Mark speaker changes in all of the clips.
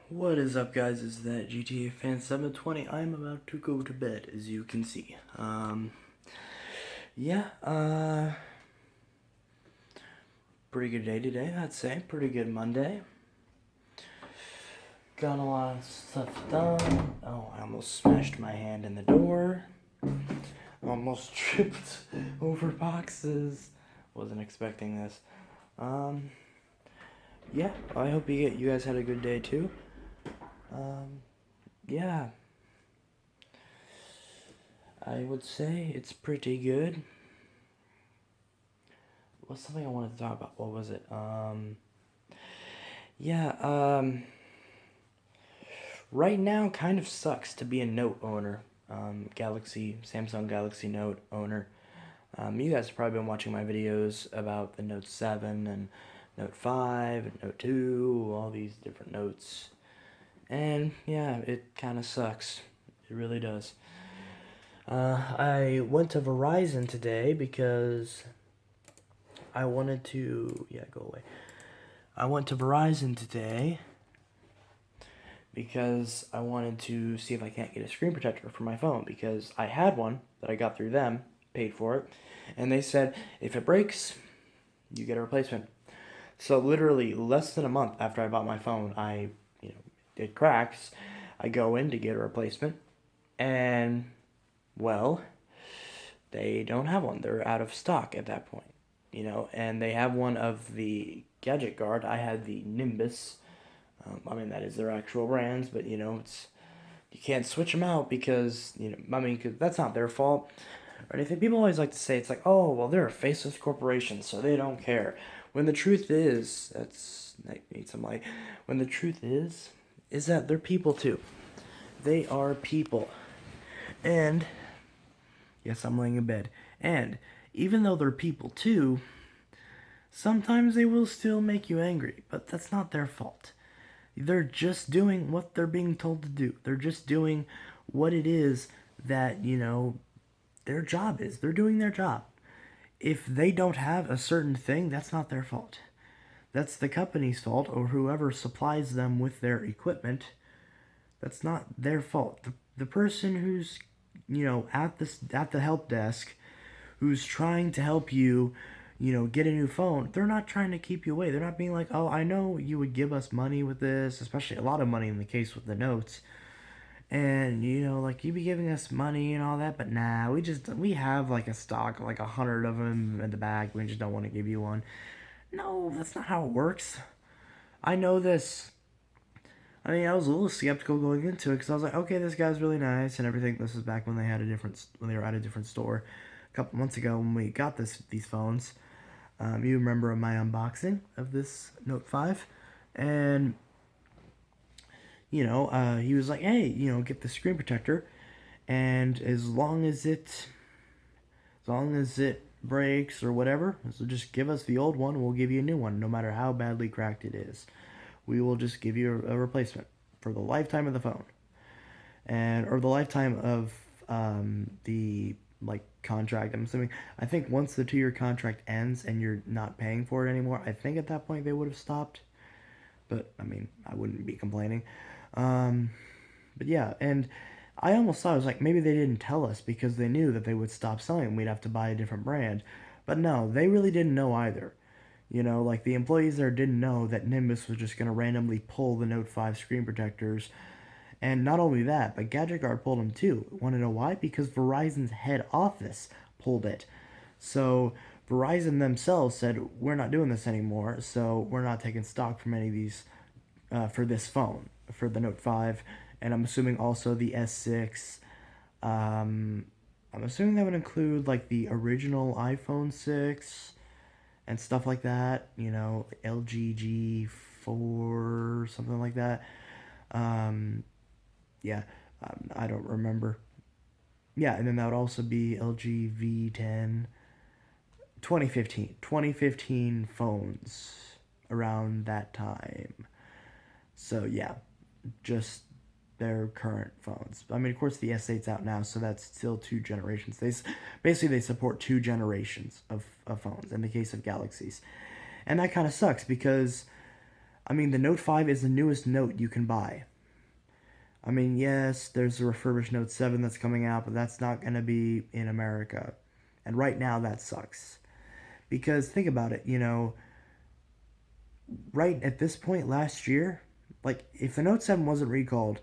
Speaker 1: What is up, guys? It's that GTA fan 720. I'm about to go to bed, as you can see. Yeah, pretty good day today, I'd say. Pretty good Monday. Got a lot of stuff done. Oh, I almost smashed my hand in the door. Almost tripped over boxes. Wasn't expecting this. Yeah, I hope you guys had a good day too. Yeah, I would say it's pretty good. What's something I wanted to talk about? What was it? Yeah, right now kind of sucks to be a Note owner. Samsung Galaxy Note owner. You guys have probably been watching my videos about the Note 7 and Note 5 and Note 2, all these different notes. And yeah, it kind of sucks. It really does. I went to Verizon today because I wanted to. Yeah, go away. I went to Verizon today because I wanted to see if I can't get a screen protector for my phone because I had one that I got through them, paid for it, and they said if it breaks, you get a replacement. So literally less than a month after I bought my phone, it cracks. I go in to get a replacement, and well, they don't have one. They're out of stock at that point, and they have one of the Gadget Guard. I had the Nimbus. That is their actual brands, but it's you can't switch them out because 'cause that's not their fault or anything. People always like to say it's like, oh, well, they're a faceless corporation, so they don't care. When the truth is, I need some light. When the truth is that they're people too. They are people, and yes, I'm laying in bed. And even though they're people too, sometimes they will still make you angry, but that's not their fault. They're just doing what they're being told to do. They're just doing what it is that, their job is. They're doing their job. If they don't have a certain thing, that's not their fault. That's the company's fault or whoever supplies them with their equipment. That's not their fault. The person who's, at the help desk who's trying to help you, get a new phone, they're not trying to keep you away. They're not being like, oh, I know you would give us money with this, especially a lot of money in the case with the notes. And, like, you be giving us money and all that, but nah, we have, like, a stock, like 100 of them in the bag. We just don't want to give you one. No, that's not how it works. I know this. I was a little skeptical going into it because I was like, okay, this guy's really nice and everything. This was back when when they were at a different store a couple months ago when we got these phones. You remember my unboxing of this Note 5, and he was like, hey, get the screen protector, and as long as it breaks or whatever, so just give us the old one. We'll give you a new one, no matter how badly cracked it is. We will just give you a replacement for the lifetime of the phone, or the lifetime of the like contract. I'm assuming. I think once the 2-year contract ends and you're not paying for it anymore, I think at that point they would have stopped. But I wouldn't be complaining. Um, but yeah, and I almost thought, I was like, maybe they didn't tell us because they knew that they would stop selling them. We'd have to buy a different brand. But no, they really didn't know either. Like the employees there didn't know that Nimbus was just going to randomly pull the Note 5 screen protectors. And not only that, but Gadget Guard pulled them too. Want to know why? Because Verizon's head office pulled it. So Verizon themselves said, we're not doing this anymore, so we're not taking stock from any of these for this phone, for the Note 5, and I'm assuming also the S6. I'm assuming that would include like the original iPhone 6 and stuff like that, LG G4, something like that. Um, yeah, I don't remember. Yeah, and then that would also be LG V10, 2015 phones around that time. So yeah, just their current phones. Of course, the S8's out now, so that's still 2 generations. Basically they support 2 generations of phones in the case of Galaxies, and that kind of sucks because I mean, the Note 5 is the newest Note you can buy. I mean, yes, there's a refurbished Note 7 that's coming out, but that's not going to be in America. And right now, that sucks. Because think about it, right at this point last year, like, if the Note 7 wasn't recalled,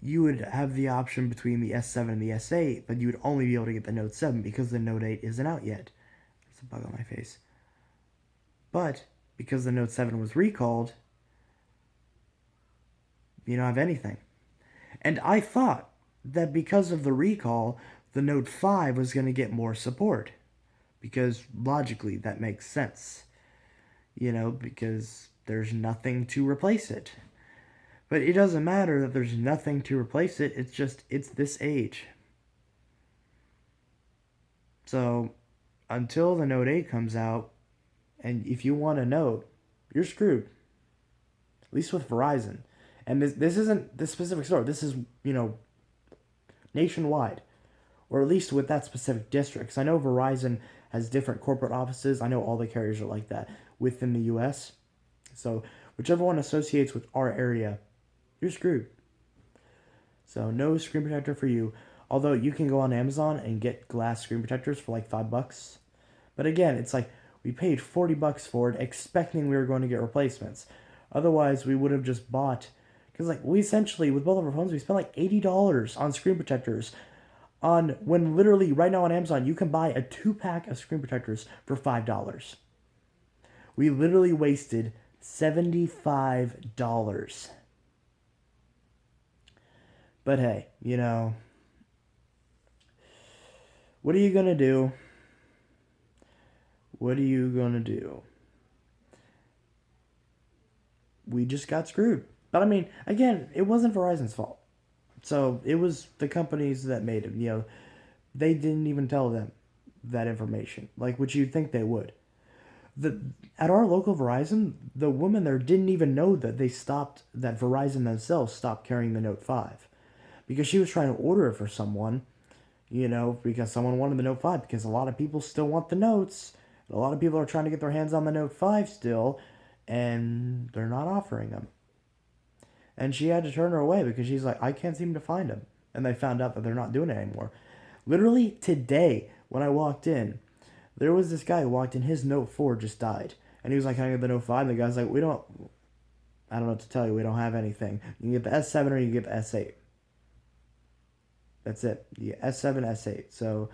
Speaker 1: you would have the option between the S7 and the S8, but you would only be able to get the Note 7 because the Note 8 isn't out yet. There's a bug on my face. But because the Note 7 was recalled, you don't have anything. And I thought that because of the recall, the Note 5 was going to get more support. Because logically, that makes sense. Because there's nothing to replace it. But it doesn't matter that there's nothing to replace it. It's this age. So, until the Note 8 comes out, and if you want a Note, you're screwed. At least with Verizon. And this isn't this specific store. This is, nationwide. Or at least with that specific district. Because I know Verizon has different corporate offices. I know all the carriers are like that within the U.S. So, whichever one associates with our area, you're screwed. So, no screen protector for you. Although you can go on Amazon and get glass screen protectors for like $5. But again, it's like we paid $40 for it, expecting we were going to get replacements. Otherwise, we would have just bought. Because like we essentially, with both of our phones, we spent like $80 on screen protectors. When literally right now on Amazon, you can buy a 2-pack of screen protectors for $5. We literally wasted $75. But hey, what are you gonna do? What are you gonna do? We just got screwed. But I mean, again, it wasn't Verizon's fault. So it was the companies that made it. They didn't even tell them that information, like which you'd think they would. At our local Verizon, the woman there didn't even know that Verizon themselves stopped carrying the Note 5 because she was trying to order it for someone, because someone wanted the Note 5 because a lot of people still want the Notes. A lot of people are trying to get their hands on the Note 5 still, and they're not offering them. And she had to turn her away because she's like, I can't seem to find them. And they found out that they're not doing it anymore. Literally today, when I walked in, there was this guy who walked in, his Note 4 just died. And he was like, can I get the Note 5? And the guy's like, I don't know what to tell you, we don't have anything. You can get the S7 or you can get the S8. That's it. Yeah, S7, S8. So,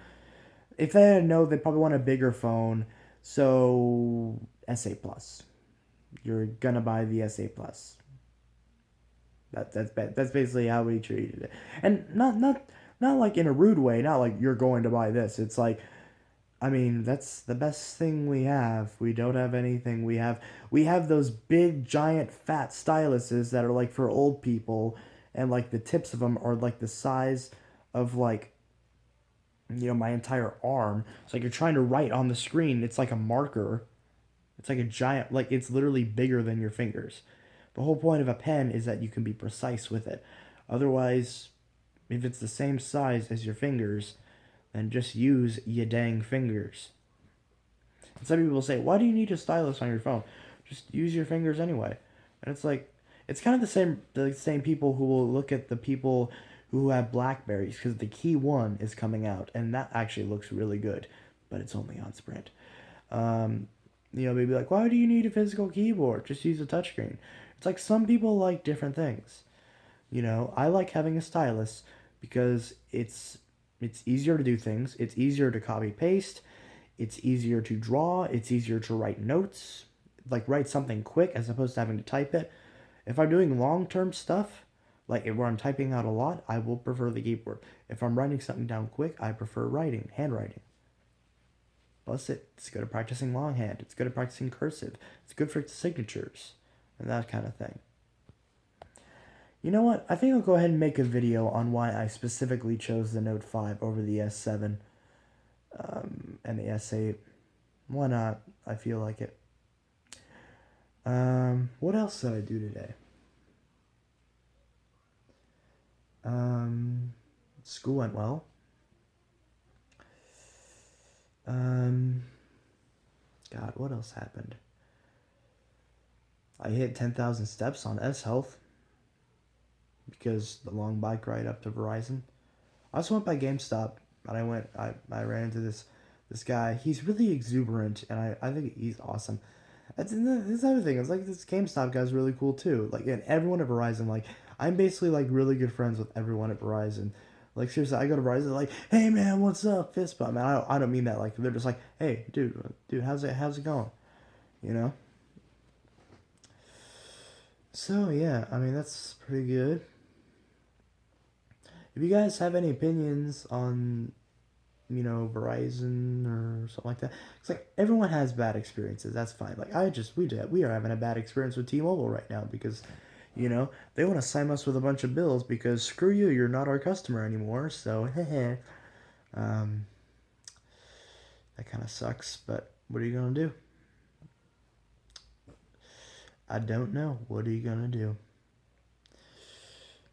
Speaker 1: if they didn't know, they probably want a bigger phone. So, S8 Plus. You're gonna buy the S8 Plus. That's basically how we treated it, and not like in a rude way. Not like you're going to buy this. It's like, I mean, that's the best thing we have. We don't have anything. We have those big giant fat styluses that are like for old people, and like the tips of them are like the size of like my entire arm. It's like you're trying to write on the screen. It's like a marker. It's like a giant, like it's literally bigger than your fingers. The whole point of a pen is that you can be precise with it. Otherwise, if it's the same size as your fingers, then just use your dang fingers. And some people say, why do you need a stylus on your phone? Just use your fingers anyway. And it's like, it's kind of the same people who will look at the people who have Blackberries because the Key 1 is coming out, and that actually looks really good, but it's only on Sprint. Maybe like, why do you need a physical keyboard? Just use a touchscreen. It's like some people like different things. I like having a stylus because it's easier to do things. It's easier to copy paste. It's easier to draw. It's easier to write notes, like write something quick as opposed to having to type it. If I'm doing long-term stuff, like where I'm typing out a lot, I will prefer the keyboard. If I'm writing something down quick, I prefer handwriting. Plus, it's good at practicing longhand. It's good at practicing cursive. It's good for signatures and that kind of thing. You know what? I think I'll go ahead and make a video on why I specifically chose the Note 5 over the S7 and the S8. Why not? I feel like it. What else did I do today? School went well. God, what else happened? I hit 10,000 steps on S Health because the long bike ride up to Verizon. I also went by GameStop and I ran into this guy. He's really exuberant and I think he's awesome. That's another thing. It's like this GameStop guy's really cool too. Like, and everyone at Verizon, like, I'm basically like really good friends with everyone at Verizon. Like, seriously, I go to Verizon like, hey man, what's up, fist bump. Man, I don't mean that. Like, they're just like, hey, dude, how's it going? You know. So yeah, I mean that's pretty good. If you guys have any opinions on Verizon or something like that. It's like everyone has bad experiences. That's fine. Like we are having a bad experience with T-Mobile right now because, they want to sign us with a bunch of bills because screw you, you're not our customer anymore. So, um, that kind of sucks. But what are you gonna do? I don't know. What are you gonna do?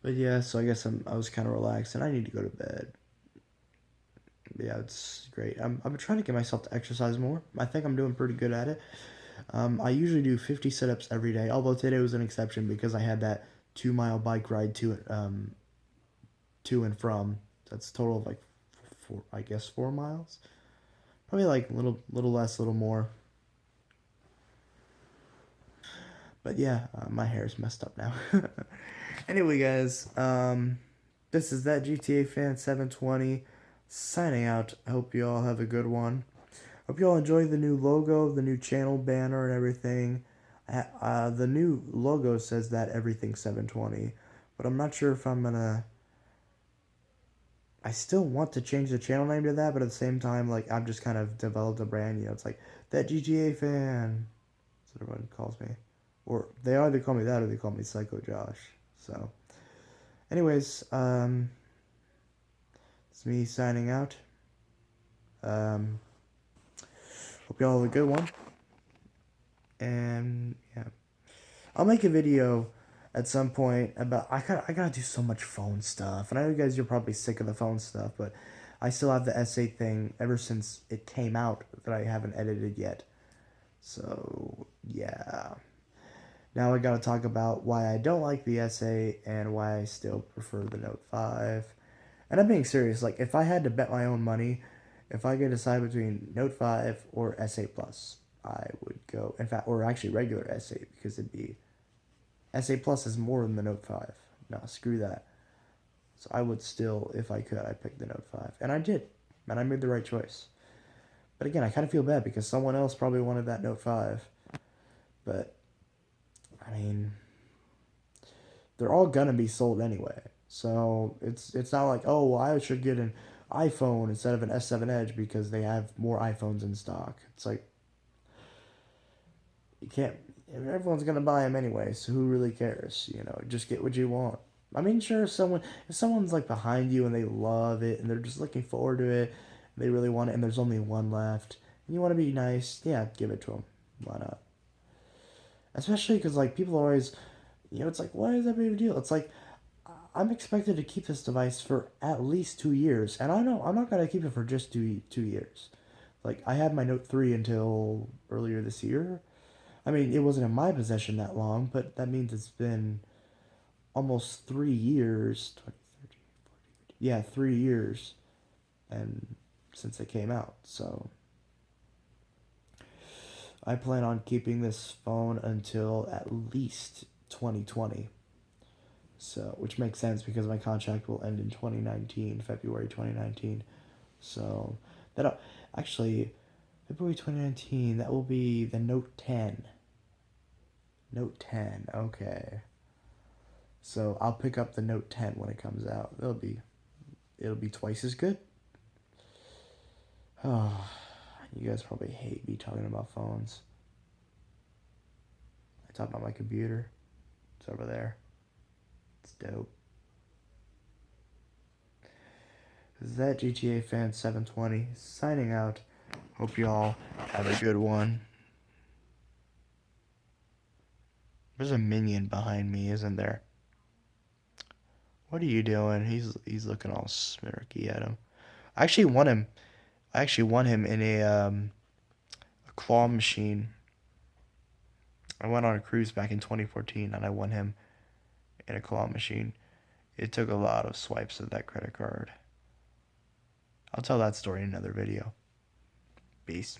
Speaker 1: But yeah, so I guess I was kind of relaxed and I need to go to bed. Yeah, it's great. I've been trying to get myself to exercise more. I think I'm doing pretty good at it. I usually do 50 sit-ups every day, although today was an exception because I had that 2 mile bike ride to and from. That's a total of like four, I guess 4 miles. Probably like little less, little more. But yeah, my hair is messed up now. Anyway, guys, this is that GTA fan 720 signing out. I hope you all have a good one. Hope you all enjoy the new logo, the new channel banner, and everything. The new logo says that everything 720, but I'm not sure if I'm gonna. I still want to change the channel name to that, but at the same time, like I've just kind of developed a brand. It's like that GTA fan. That's what everyone calls me, or they either call me that or they call me Psycho Josh. So, anyways, it's me signing out. Um, Hope y'all have a good one, and yeah. I'll make a video at some point about I gotta do so much phone stuff, and I know you guys you're probably sick of the phone stuff, but I still have the S8 thing ever since it came out that I haven't edited yet. So yeah, now I gotta talk about why I don't like the S8 and why I still prefer the Note 5. And I'm being serious. Like if I had to bet my own money, if I could decide between Note 5 or S8 Plus, I would go. In fact, or actually regular S8 because it'd be S8 Plus is more than the Note 5. No, screw that. So I would still, if I could, I'd pick the Note 5. And I did. And I made the right choice. But again, I kind of feel bad because someone else probably wanted that Note 5. But, I mean, they're all going to be sold anyway. So it's not like, oh, well, I should get an iPhone instead of an S7 Edge because they have more iPhones in stock. It's like, you can't, everyone's going to buy them anyway, so who really cares? Just get what you want. I mean, sure, if someone's like behind you and they love it and they're just looking forward to it, they really want it, and there's only one left, and you want to be nice, yeah, give it to them. Why not? Especially because like people always, it's like, why is that big of a deal? It's like I'm expected to keep this device for at least 2 years, and I know I'm not gonna keep it for just two years. Like I had my Note 3 until earlier this year. I mean, it wasn't in my possession that long, but that means it's been almost 3 years. 2013, yeah, 3 years, and since it came out. So I plan on keeping this phone until at least 2020. So, which makes sense because my contract will end in 2019, February 2019. So, that actually February 2019, that will be the Note 10. Note 10. Okay. So, I'll pick up the Note 10 when it comes out. It'll be twice as good. Oh, you guys probably hate me talking about phones. I talk about my computer. It's over there. It's dope. This is that GTA Fan 720 signing out. Hope y'all have a good one. There's a minion behind me, isn't there? What are you doing? He's looking all smirky at him. I actually won him. I actually won him in a claw machine. I went on a cruise back in 2014 and I won him in a claw machine. It took a lot of swipes of that credit card. I'll tell that story in another video. Peace.